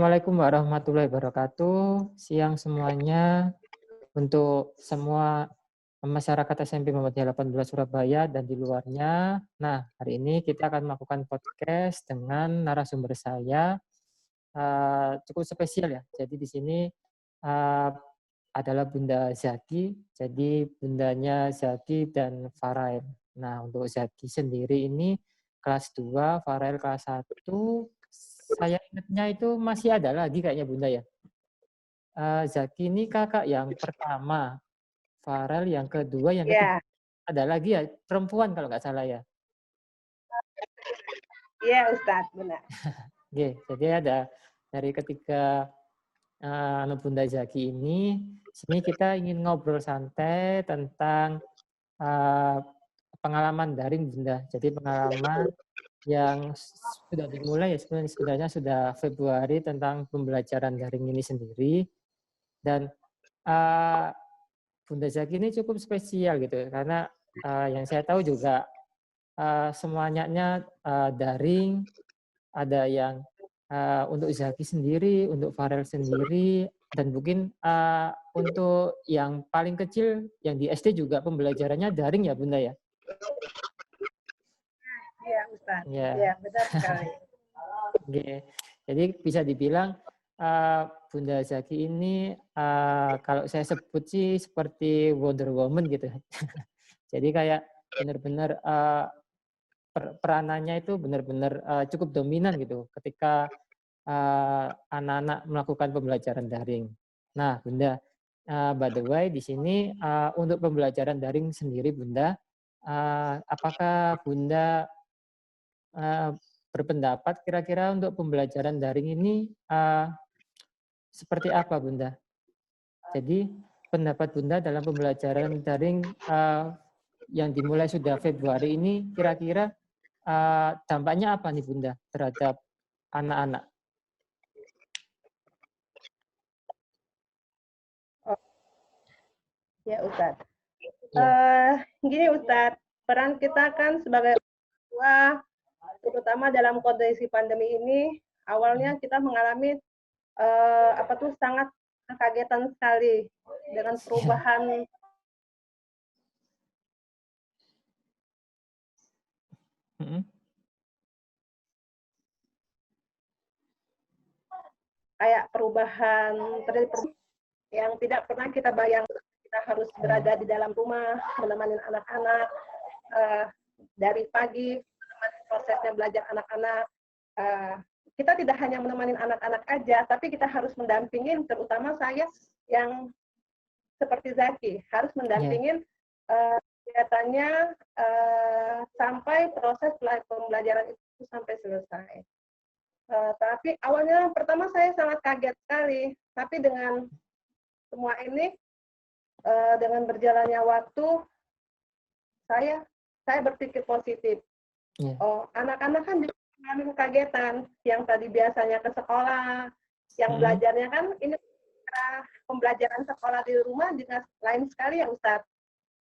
Assalamualaikum warahmatullahi wabarakatuh. Siang semuanya untuk semua masyarakat SMP Muhammadiyah 18 Surabaya dan di luarnya. Nah, hari ini kita akan melakukan podcast dengan narasumber saya cukup spesial ya. Jadi di sini uh, adalah Bunda Zaki. Jadi bundanya Zaki dan Farael. Nah, untuk Zaki sendiri ini kelas 2, Farael kelas 1. Saya ingatnya itu masih ada lagi kayaknya Bunda ya. Zaki ini kakak yang pertama, Farel yang kedua, yang ketiga. Ya, Ada lagi ya, perempuan kalau nggak salah ya. iya Ustadz, benar. Oke, jadi ada dari ketiga Bunda Zaki ini, sini kita ingin ngobrol santai tentang uh, pengalaman daring Bunda. Jadi pengalaman yang sudah dimulai ya sebenarnya sudah Februari tentang pembelajaran daring ini sendiri. Dan Bunda Zaki ini cukup spesial gitu karena yang saya tahu juga semuanya daring, ada yang untuk Zaki sendiri, untuk Farel sendiri, dan mungkin untuk yang paling kecil yang di SD juga pembelajarannya daring ya Bunda ya. Iya Ustadz, Ya, iya benar sekali. okay. Jadi bisa dibilang Bunda Zaki ini kalau saya sebut sih seperti Wonder Woman gitu. Jadi kayak benar-benar peranannya itu benar-benar cukup dominan gitu ketika anak-anak melakukan pembelajaran daring. Nah, Bunda, by the way di sini untuk pembelajaran daring sendiri, Bunda, apakah Bunda berpendapat kira-kira untuk pembelajaran daring ini seperti apa, Bunda? Jadi pendapat Bunda dalam pembelajaran daring yang dimulai sudah Februari ini kira-kira dampaknya apa nih Bunda terhadap anak-anak? Oh, ya Ustadz. Ya, Gini Ustadz, peran kita kan sebagai orang tua, terutama dalam kondisi pandemi ini, awalnya kita mengalami sangat kagetan sekali dengan ya, perubahan kayak perubahan terjadi yang tidak pernah kita bayangkan. Kita harus ya, berada di dalam rumah menemani anak-anak dari pagi, menemani prosesnya belajar anak-anak. Kita tidak hanya menemani anak-anak aja, tapi kita harus mendampingin, terutama saya yang seperti Zaki, harus ya, mendampingin kegiatannya sampai proses pembelajaran itu sampai selesai. Tapi awalnya pertama saya sangat kaget sekali, tapi dengan semua ini, dengan berjalannya waktu, saya berpikir positif. ya, Oh, anak-anak kan juga mengalami kekagetan, yang tadi biasanya ke sekolah, yang belajarnya kan ini pembelajaran sekolah di rumah juga lain sekali ya Ustadz.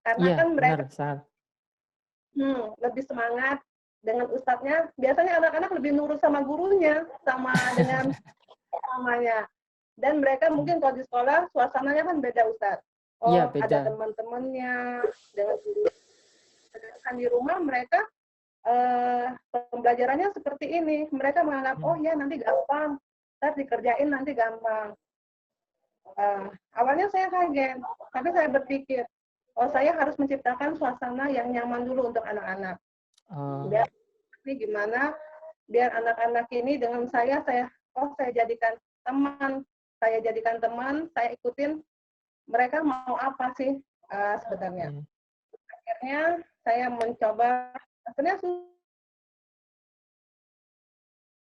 Karena iya kan benar mereka sangat, lebih semangat dengan Ustadznya. Biasanya anak-anak lebih nurut sama gurunya, sama dengan mamanya. Dan mereka mungkin kalau di sekolah suasananya kan beda Ustadz. iya Oh, beda, ada teman-temannya dengan guru. Sedangkan di rumah mereka pembelajarannya seperti ini. Mereka menganggap, oh ya nanti gampang, ntar dikerjain nanti gampang. Awalnya saya kaget, tapi saya berpikir, oh saya harus menciptakan suasana yang nyaman dulu untuk anak-anak. Biar ini gimana, biar anak-anak ini dengan saya jadikan teman, saya ikutin mereka mau apa sih sebenarnya. Akhirnya saya mencoba, akhirnya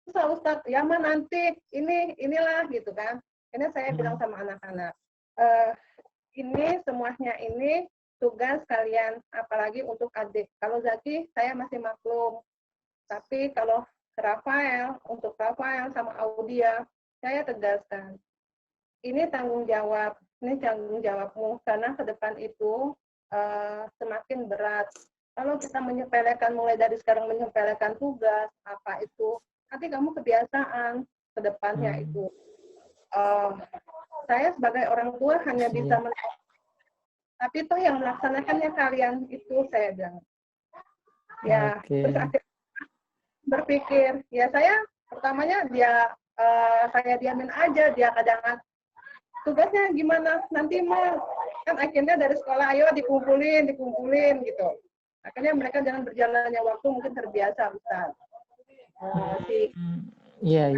susah Ustadz, ya mah nanti inilah gitu kan. Akhirnya saya bilang sama anak-anak, ini semuanya ini tugas kalian, apalagi untuk adik. Kalau Zaki saya masih maklum, tapi kalau untuk Rafael sama Audia, saya tegaskan, ini tanggung jawabmu, karena ke depan itu semakin berat. Kalau kita menyepelekan, mulai dari sekarang menyepelekan tugas, apa itu, nanti kamu kebiasaan, ke depannya itu. Saya sebagai orang tua hanya bisa tapi toh yang melaksanakannya kalian itu, saya bilang. Ya, terus akhirnya berpikir, ya saya pertamanya saya diamin aja, dia kadang tugasnya gimana nanti mah, kan akhirnya dari sekolah ayo dikumpulin gitu. Akhirnya mereka dengan berjalannya waktu mungkin terbiasa, Ustaz. Iya.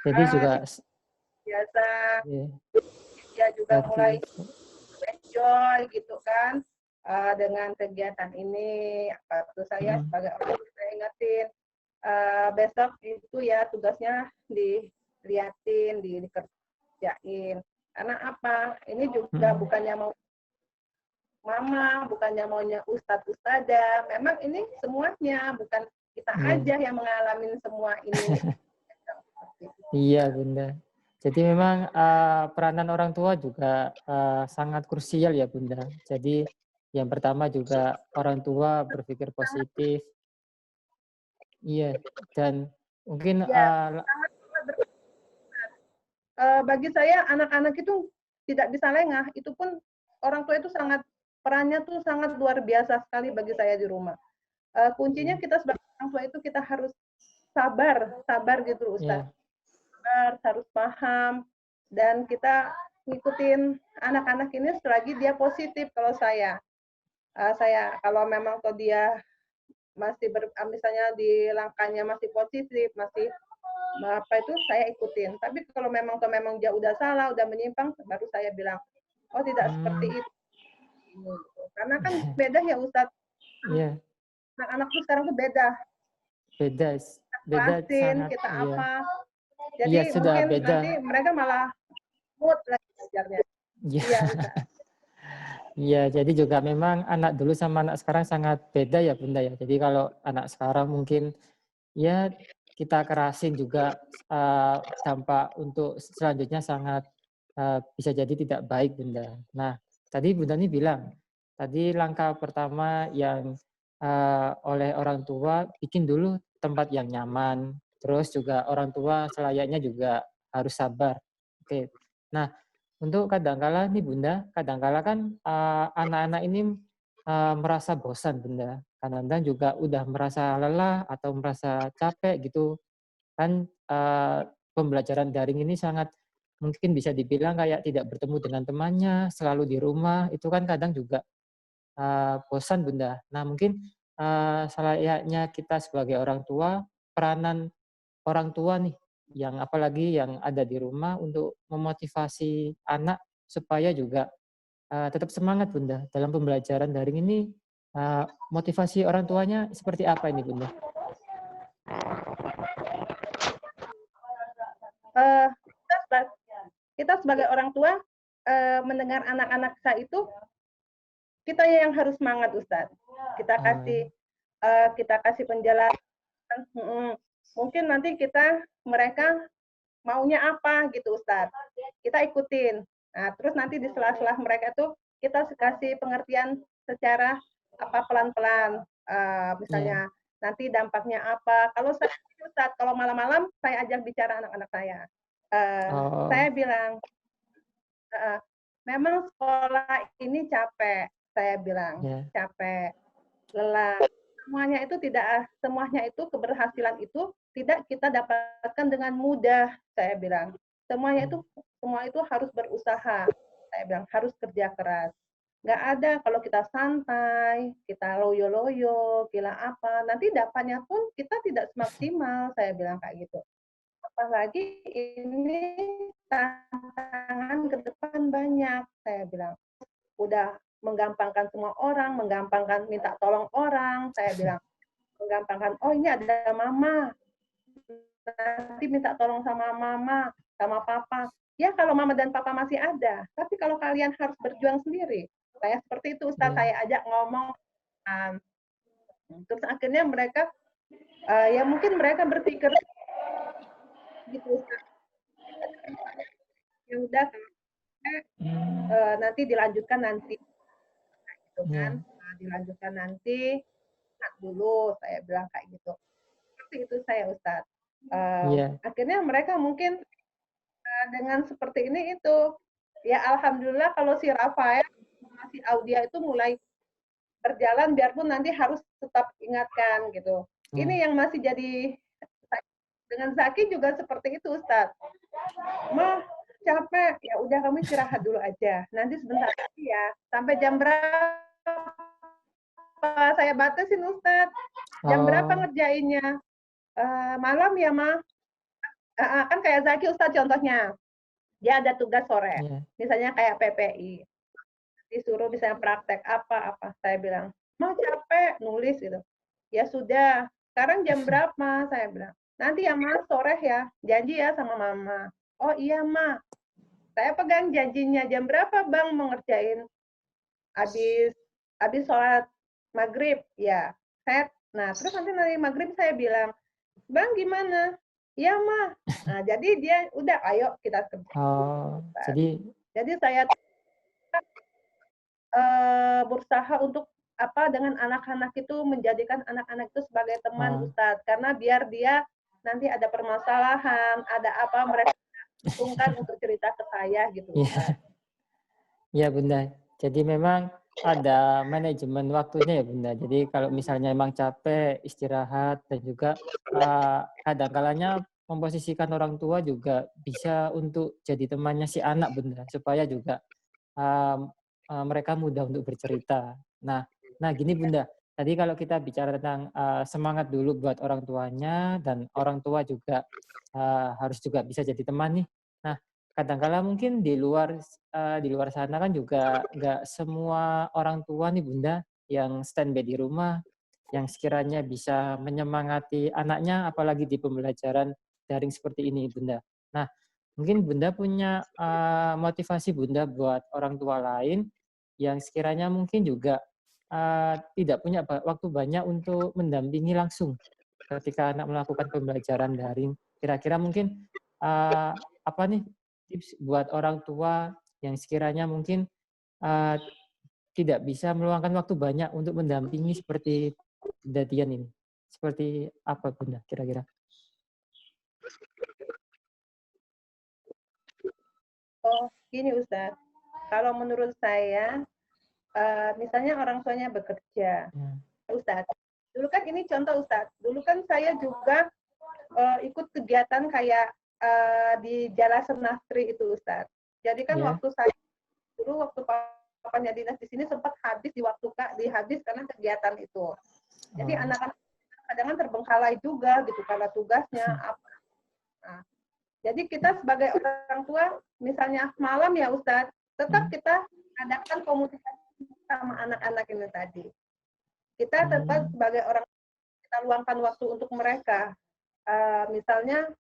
Jadi juga biasa, dia juga mulai enjoy gitu kan dengan kegiatan ini. Waktu saya sebagai orang saya ingetin besok itu ya tugasnya diliatin, dikerjain. Karena apa? Ini juga bukannya mau mama, bukannya maunya ustadz ustadzah. Memang ini semuanya, bukan kita aja yang mengalami semua ini. Iya, Bunda. Jadi memang peranan orang tua juga sangat krusial ya, Bunda. Jadi yang pertama juga orang tua berpikir positif. Iya, dan mungkin bagi saya anak-anak itu tidak bisa lengah. Itu pun orang tua itu perannya tuh sangat luar biasa sekali bagi saya di rumah. Kuncinya kita sebagai orang tua itu kita harus sabar gitu, Ustaz. Harus paham, dan kita ngikutin anak-anak ini selagi dia positif. Kalau saya kalau memang kalau dia masih misalnya di langkahnya masih positif, masih apa itu saya ikutin. Tapi kalau memang dia udah salah, udah menyimpang, baru saya bilang, oh tidak seperti itu. Karena kan beda ya Ustadz. Iya. Anak-anak tuh sekarang tuh beda sangat. Kita apa. Jadi iya, sudah mungkin beda. Nanti mereka malah mood lagi belajarnya. Iya, Iya, jadi juga memang anak dulu sama anak sekarang sangat beda ya, Bunda ya. Jadi kalau anak sekarang mungkin ya kita kerasin juga dampak untuk selanjutnya sangat bisa jadi tidak baik, Bunda. Nah, tadi Bunda ini bilang, tadi langkah pertama yang oleh orang tua bikin dulu tempat yang nyaman, terus juga orang tua selayaknya juga harus sabar. Oke. Nah, untuk kadangkala nih Bunda, kadangkala kan anak-anak ini merasa bosan Bunda. Kadang-kadang juga udah merasa lelah atau merasa capek gitu. Kan pembelajaran daring ini sangat mungkin bisa dibilang kayak tidak bertemu dengan temannya, selalu di rumah, itu kan kadang juga bosan Bunda. Nah mungkin selayaknya kita sebagai orang tua, peranan orang tua nih, yang apalagi yang ada di rumah untuk memotivasi anak supaya juga tetap semangat Bunda dalam pembelajaran daring ini. Motivasi orang tuanya seperti apa ini Bunda? Kita sebagai orang tua mendengar anak-anak saya itu kita yang harus semangat Ustaz. Kita kasih penjelasan. Mungkin nanti mereka maunya apa gitu Ustaz. Kita ikutin. Nah, terus nanti di sela-sela mereka tuh kita kasih pengertian secara pelan-pelan. Misalnya nanti dampaknya apa. Kalau saya Ustaz, kalau malam-malam saya ajak bicara anak-anak saya. Saya bilang, memang sekolah ini capek, saya bilang, capek, lelah. Semuanya itu keberhasilan itu tidak kita dapatkan dengan mudah, saya bilang. Semua itu harus berusaha, saya bilang, harus kerja keras. Nggak ada kalau kita santai, kita loyo-loyo, gila apa, nanti dapatnya pun kita tidak semaksimal, saya bilang kayak gitu. Apalagi ini tantangan ke depan banyak, saya bilang. Udah menggampangkan semua orang, menggampangkan minta tolong orang, saya bilang. Menggampangkan, oh ini ada mama, nanti minta tolong sama mama, sama papa. Ya kalau mama dan papa masih ada, tapi kalau kalian harus berjuang sendiri, saya seperti itu Ustaz, saya ajak ngomong. Terus akhirnya mereka, ya mungkin mereka berpikir, gitu Ustaz. Ya udah, nanti dilanjutkan nanti. Gitu kan, dilanjutkan nanti, dulu, saya bilang kayak gitu. Seperti itu saya Ustaz. Iya. Akhirnya mereka mungkin dengan seperti ini itu, ya alhamdulillah kalau si Rafael sama si Audia itu mulai berjalan biarpun nanti harus tetap ingatkan gitu. Iya. Ini yang masih jadi dengan Zaki juga seperti itu Ustadz. Mah capek, ya udah kamu istirahat dulu aja. Nanti sebentar lagi ya. Sampai jam berapa saya batasin Ustadz? Jam berapa Oh, ngerjainnya? Malam ya mah. Kan kayak Zaki Ustadz contohnya. Dia ada tugas sore. iya. Misalnya kayak PPI. Disuruh misalnya praktek apa-apa. Saya bilang, mau capek nulis gitu. Ya sudah, sekarang jam berapa? Saya bilang, nanti ya mas sore ya, janji ya sama mama. Oh iya ma, saya pegang janjinya jam berapa bang mengerjain habis habis sholat maghrib ya. Nah terus nanti maghrib saya bilang, bang gimana? Iya ma. Nah jadi dia udah ayo kita kerja. Oh, jadi Jadi saya berusaha untuk apa dengan anak-anak itu menjadikan anak-anak itu sebagai teman oh, Ustadz karena biar dia nanti ada permasalahan, ada apa mereka sungkan untuk cerita ke saya gitu iya. Ustadz. Iya Bunda. Jadi memang ada manajemen waktunya ya Bunda. Jadi kalau misalnya emang capek istirahat dan juga kadang kalanya memposisikan orang tua juga bisa untuk jadi temannya si anak Bunda supaya juga mereka mudah untuk bercerita. Nah, gini Bunda. Tadi kalau kita bicara tentang semangat dulu buat orang tuanya dan orang tua juga harus juga bisa jadi teman nih. Nah, kadang-kala mungkin di luar sana kan juga nggak semua orang tua nih Bunda yang standby di rumah, yang sekiranya bisa menyemangati anaknya apalagi di pembelajaran daring seperti ini Bunda. Nah, mungkin Bunda punya motivasi Bunda buat orang tua lain yang sekiranya mungkin juga tidak punya waktu banyak untuk mendampingi langsung ketika anak melakukan pembelajaran daring. Kira-kira mungkin apa nih tips buat orang tua yang sekiranya mungkin eee, tidak bisa meluangkan waktu banyak untuk mendampingi seperti Bunda Dian ini. Seperti apa Bunda kira-kira? Oh gini Ustadz, kalau menurut saya misalnya orang tuanya bekerja, Ya, Ustadz. Dulu kan ini contoh Ustadz. Dulu kan saya juga ikut kegiatan kayak di Jala Senastri itu Ustadz. Jadi kan ya, waktu saya dulu waktu papanya dinas di sini sempat habis di waktu Kak dihabis karena kegiatan itu. Jadi oh, anak-anak kadang terbengkalai juga gitu karena tugasnya apa. Nah, jadi kita sebagai orang tua misalnya malam ya Ustadz, tetap hmm, kita adakan komunikasi sama anak-anak ini tadi. Kita tetap hmm, sebagai orang kita luangkan waktu untuk mereka. Misalnya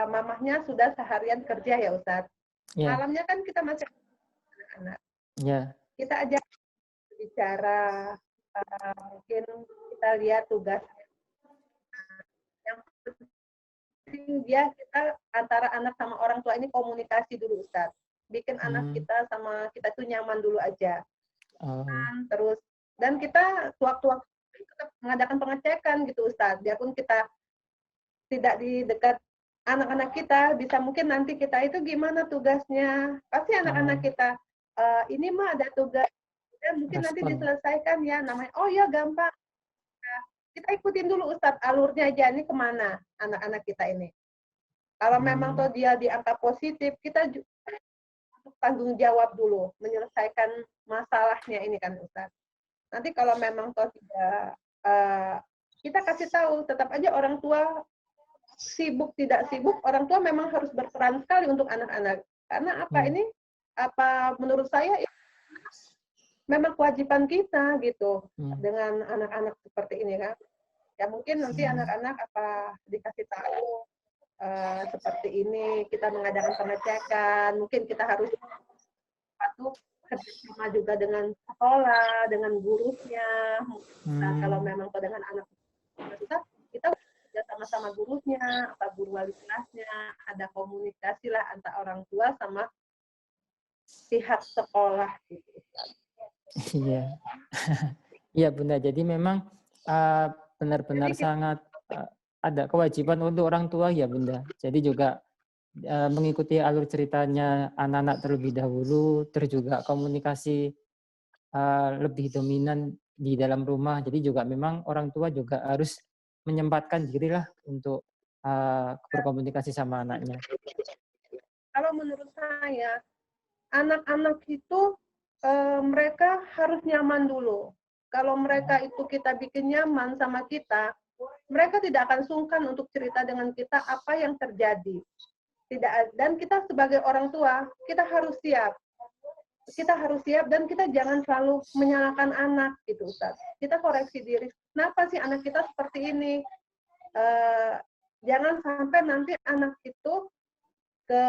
mamahnya sudah seharian kerja ya Ustadz. ya, Malamnya kan kita masih anak-anak. ya, Kita ajak bicara, mungkin kita lihat tugas yang penting dia kita antara anak sama orang tua ini komunikasi dulu Ustadz. Bikin anak hmm, kita sama kita tuh nyaman dulu aja. oh, Terus dan kita waktu-waktu tetap mengadakan pengecekan gitu Ustadz. Biarpun kita tidak di dekat anak-anak kita, bisa mungkin nanti kita itu gimana tugasnya. Pasti anak-anak oh, kita, ini mah ada tugas, ya mungkin nanti respon. diselesaikan ya, namanya, oh ya gampang. Nah, kita ikutin dulu Ustadz, alurnya aja ini kemana anak-anak kita ini. Kalau memang Hmm, tuh dia di angka positif, kita tanggung jawab dulu, menyelesaikan masalahnya ini kan Ustadz. Nanti kalau memang toh tidak, kita kasih tahu, tetap aja orang tua sibuk tidak sibuk, orang tua memang harus berperan sekali untuk anak-anak. Karena apa ya, ini? Apa menurut saya memang kewajiban kita gitu hmm, dengan anak-anak seperti ini kan. Ya mungkin nanti hmm, anak-anak apa dikasih tahu seperti ini, kita mengadakan pengecekan, mungkin kita harus patuh kerjasama juga dengan sekolah, dengan gurunya. Nah, kalau hmm. memang dengan anak kita kerja sama-sama gurunya, apa guru wali kelasnya, ada komunikasi lah antara orang tua sama pihak sekolah gitu. Iya. Iya Bunda, jadi memang benar-benar Jadi kita sangat ada kewajiban untuk orang tua ya Bunda. Jadi juga mengikuti alur ceritanya anak-anak terlebih dahulu, terus juga komunikasi lebih dominan di dalam rumah. Jadi juga memang orang tua juga harus menyempatkan dirilah untuk berkomunikasi sama anaknya. Kalau menurut saya, anak-anak itu mereka harus nyaman dulu. Kalau mereka itu kita bikin nyaman sama kita, mereka tidak akan sungkan untuk cerita dengan kita apa yang terjadi. Tidak, dan kita sebagai orang tua, kita harus siap. Kita harus siap dan kita jangan selalu menyalahkan anak gitu, Ustaz. Kita koreksi diri. Kenapa sih anak kita seperti ini? Jangan sampai nanti anak itu ke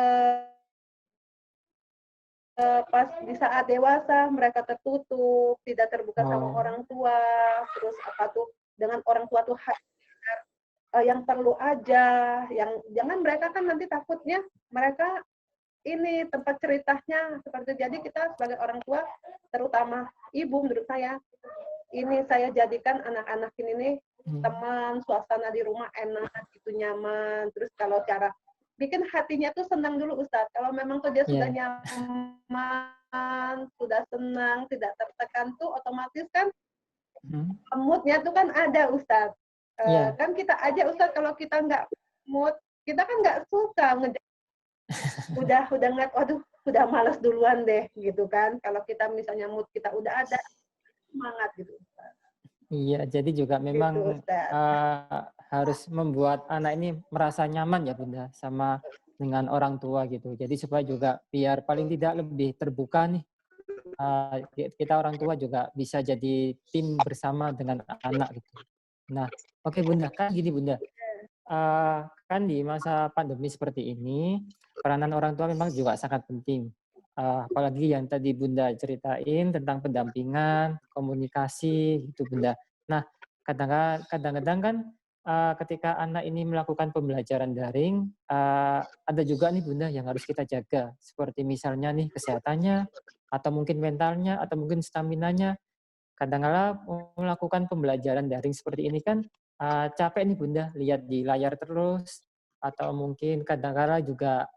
pas di saat dewasa mereka tertutup, tidak terbuka sama orang tua, terus apa tuh dengan orang tua tuh yang perlu aja, yang jangan mereka kan nanti takutnya mereka ini tempat ceritanya seperti jadi kita sebagai orang tua terutama ibu menurut saya ini saya jadikan anak-anak ini nih teman, suasana di rumah enak, itu nyaman, terus kalau cara bikin hatinya tuh senang dulu Ustadz. Kalau memang tuh dia sudah nyaman, sudah senang, tidak tertekan tuh otomatis kan moodnya tuh kan ada Ustadz. Kan kita aja Ustadz kalau kita nggak mood, kita kan nggak suka udah ngeliat, waduh udah malas duluan deh gitu kan. Kalau kita misalnya mood kita udah ada semangat gitu Ustadz. Iya, jadi juga memang gitu, harus membuat anak ini merasa nyaman ya Bunda sama dengan orang tua gitu. Jadi supaya juga biar paling tidak lebih terbuka nih. Kita orang tua juga bisa jadi tim bersama dengan anak gitu. Nah, oke Bunda, kan gini Bunda. Kan di masa pandemi seperti ini, peranan orang tua memang juga sangat penting. Apalagi yang tadi Bunda ceritain tentang pendampingan, komunikasi, gitu Bunda. Nah, kadang-kadang kan ketika anak ini melakukan pembelajaran daring, ada juga nih Bunda yang harus kita jaga. Seperti misalnya nih kesehatannya, atau mungkin mentalnya, atau mungkin stamina-nya. Kadang-kala melakukan pembelajaran daring seperti ini kan capek nih Bunda, lihat di layar terus, atau mungkin kadang-kala juga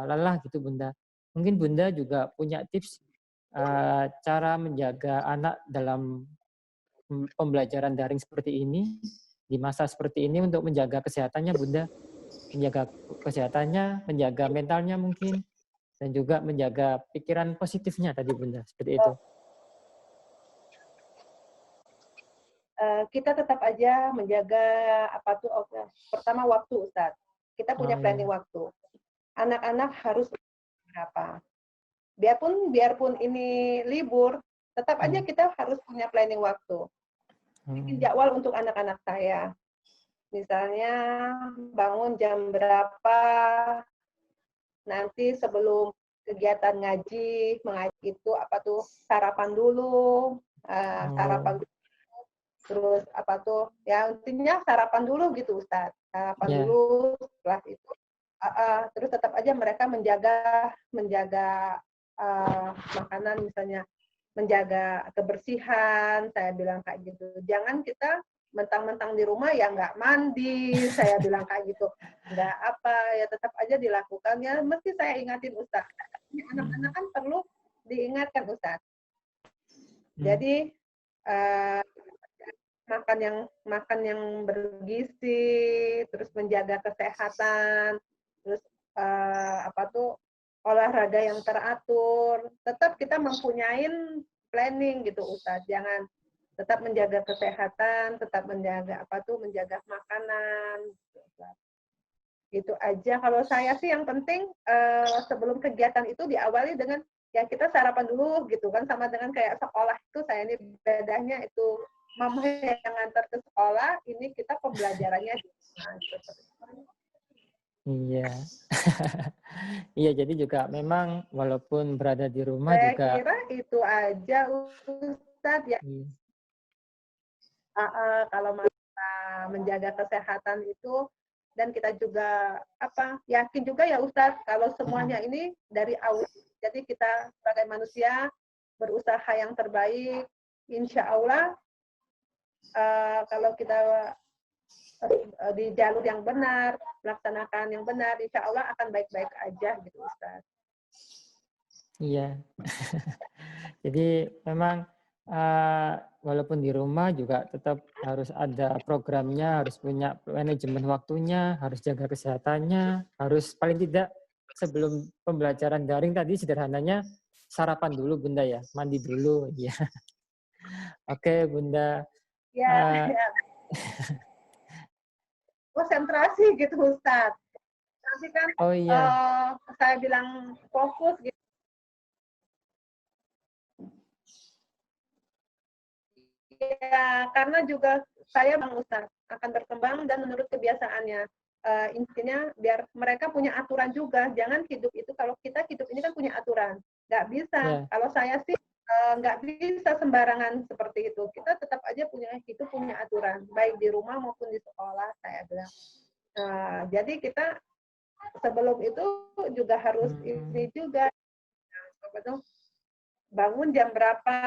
lelah gitu Bunda. Mungkin Bunda juga punya tips cara menjaga anak dalam pembelajaran daring seperti ini, di masa seperti ini untuk menjaga kesehatannya Bunda, menjaga kesehatannya, menjaga mentalnya mungkin, dan juga menjaga pikiran positifnya tadi Bunda, seperti itu. Kita tetap aja menjaga apa tuh pertama waktu Ustaz. Kita punya planning waktu. Anak-anak harus berapa. Biarpun ini libur, tetap aja kita harus punya planning waktu. Bikin jadwal untuk anak-anak saya. Misalnya bangun jam berapa, nanti sebelum kegiatan mengaji itu apa tuh sarapan dulu, terus apa tuh ya intinya sarapan dulu gitu Ustadz, sarapan dulu setelah itu terus tetap aja mereka menjaga makanan misalnya menjaga kebersihan, saya bilang kayak gitu. Jangan kita mentang-mentang di rumah ya nggak mandi, saya bilang kayak gitu. Nggak apa, ya tetap aja dilakukan. Ya mesti saya ingatin Ustadz. Anak-anak kan perlu diingatkan Ustadz. Jadi makan yang bergizi, terus menjaga kesehatan, terus apa tuh olahraga yang teratur. Tetap kita mempunyai planning gitu Ustaz. Jangan tetap menjaga kesehatan, tetap menjaga apa tuh menjaga makanan. Gitu aja. Kalau saya sih yang penting sebelum kegiatan itu diawali dengan ya kita sarapan dulu gitu kan, sama dengan kayak sekolah itu saya ini bedanya itu mama yang ngantar ke sekolah, ini kita pembelajarannya di rumah. Iya. Iya, jadi juga memang walaupun berada di rumah Saya juga kira itu aja Ustadz ya. Kalau kita menjaga kesehatan itu dan kita juga yakin juga ya Ustadz kalau semuanya ini dari Allah. Jadi kita sebagai manusia berusaha yang terbaik, insya Allah kalau kita di jalur yang benar, melaksanakan yang benar, insya Allah akan baik-baik aja gitu Ustaz. Iya. Jadi memang walaupun di rumah juga tetap harus ada programnya, harus punya manajemen waktunya, harus jaga kesehatannya, harus paling tidak sebelum pembelajaran daring tadi sederhananya sarapan dulu Bunda ya, mandi dulu ya. Oke Bunda. Ya, Eh, ya. Konsentrasi gitu Ustaz. Nanti kan oh iya, saya bilang fokus gitu. Ya, karena juga saya Bang Ustaz akan berkembang dan menurut kebiasaannya. Intinya biar mereka punya aturan juga. Jangan hidup itu, kalau kita hidup ini kan punya aturan. Nggak bisa. ya. Kalau saya sih nggak bisa sembarangan seperti itu. Kita tetap aja punya aturan, baik di rumah maupun di sekolah, saya bilang. Jadi kita sebelum itu juga harus ini juga, apa tuh, bangun jam berapa,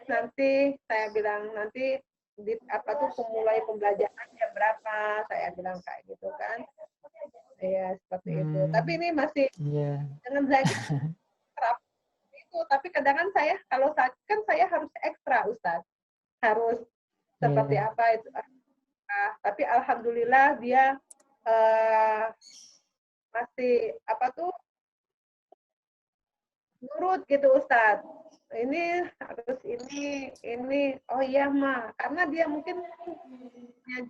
nanti saya bilang nanti apa tuh mulai pembelajaran jam berapa, saya bilang kayak gitu kan. Ya seperti itu. Tapi ini masih Iya. dengan lagi itu, tapi kadang kan saya kalau kan saya harus ekstra Ustaz. Harus seperti Iya. apa itu. Tapi alhamdulillah dia masih apa tuh nurut gitu Ustaz. Ini harus ini, oh iya mah, karena dia mungkin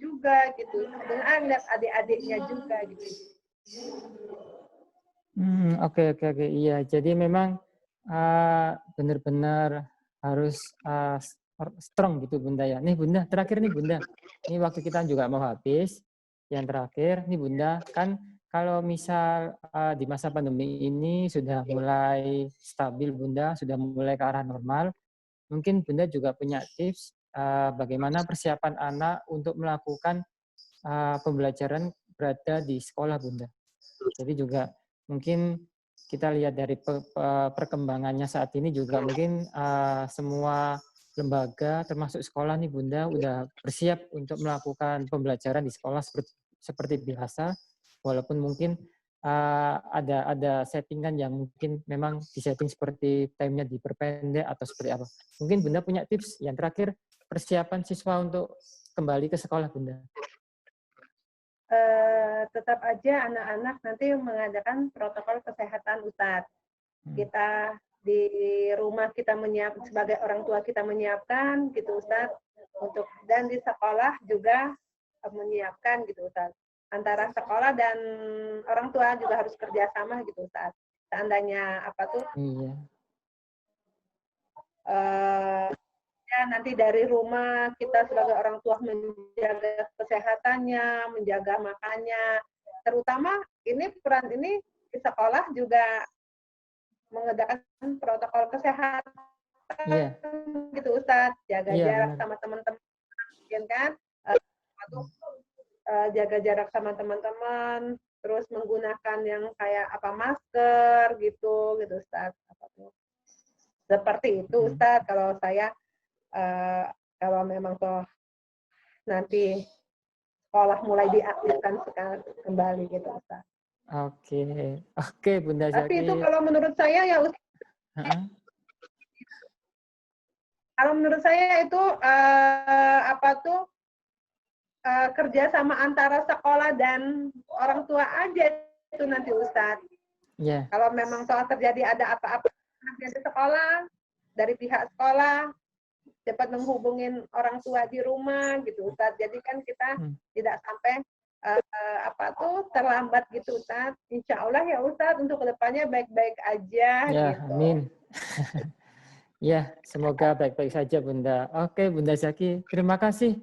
juga gitu, dengan lihat adik-adiknya juga gitu. Oke. Iya, jadi memang benar-benar harus strong gitu Bunda ya. Nih Bunda, terakhir nih Bunda. Ini waktu kita juga mau habis. Yang terakhir nih Bunda, kan kalau misal di masa pandemi ini sudah mulai stabil Bunda, sudah mulai ke arah normal, mungkin Bunda juga punya tips bagaimana persiapan anak untuk melakukan pembelajaran berada di sekolah Bunda. Jadi juga mungkin kita lihat dari perkembangannya saat ini juga mungkin semua lembaga termasuk sekolah nih Bunda udah bersiap untuk melakukan pembelajaran di sekolah seperti biasa, walaupun mungkin ada settingan yang mungkin memang disetting seperti time-nya diperpendek atau seperti apa. Mungkin Bunda punya tips yang terakhir persiapan siswa untuk kembali ke sekolah Bunda. Tetap aja anak-anak nanti mengadakan protokol kesehatan Ustadz. Kita di rumah kita sebagai orang tua kita menyiapkan gitu Ustadz, dan di sekolah juga menyiapkan gitu Ustadz. Antara sekolah dan orang tua juga harus kerjasama gitu Ustadz. Seandainya apa tuh ya nanti dari rumah kita sebagai orang tua menjaga kesehatannya, menjaga makannya, terutama ini peran ini di sekolah juga mengadakan protokol kesehatan gitu Ustadz, jaga jarak sama teman-teman kan, jaga jarak sama teman-teman, terus menggunakan yang kayak apa masker gitu Ustadz. Seperti itu Ustadz, kalau saya kalau memang toh nanti sekolah mulai diaktifkan kembali gitu Ustaz. Oke Bunda Zaki. Tapi itu kalau menurut saya ya kalau menurut saya itu kerja sama antara sekolah dan orang tua aja itu nanti Ustadz. Kalau memang soal terjadi ada apa-apa nanti di sekolah, dari pihak sekolah cepat menghubungin orang tua di rumah gitu Ustadz. Jadi kan kita tidak sampai terlambat gitu Ustadz. Insya Allah ya Ustadz untuk kedepannya baik-baik aja gitu. Amin. Ya, semoga baik-baik saja Bunda. Oke Bunda Zaki, terima kasih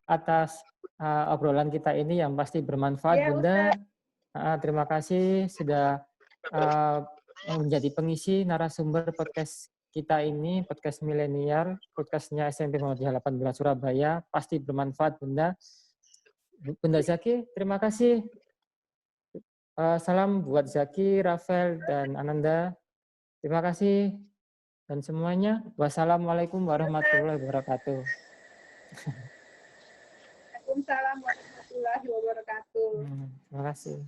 atas obrolan kita ini yang pasti bermanfaat ya, Bunda. Terima kasih sudah menjadi pengisi narasumber podcast kita ini, podcast milenial, podcastnya SMP Muhammadiyah 18 Surabaya, pasti bermanfaat Bunda. Bunda Zaki, terima kasih. Salam buat Zaki, Rafael, dan Ananda. Terima kasih. Dan semuanya, wassalamualaikum warahmatullahi wabarakatuh. Waalaikumsalam Assalamualaikum. Terima kasih.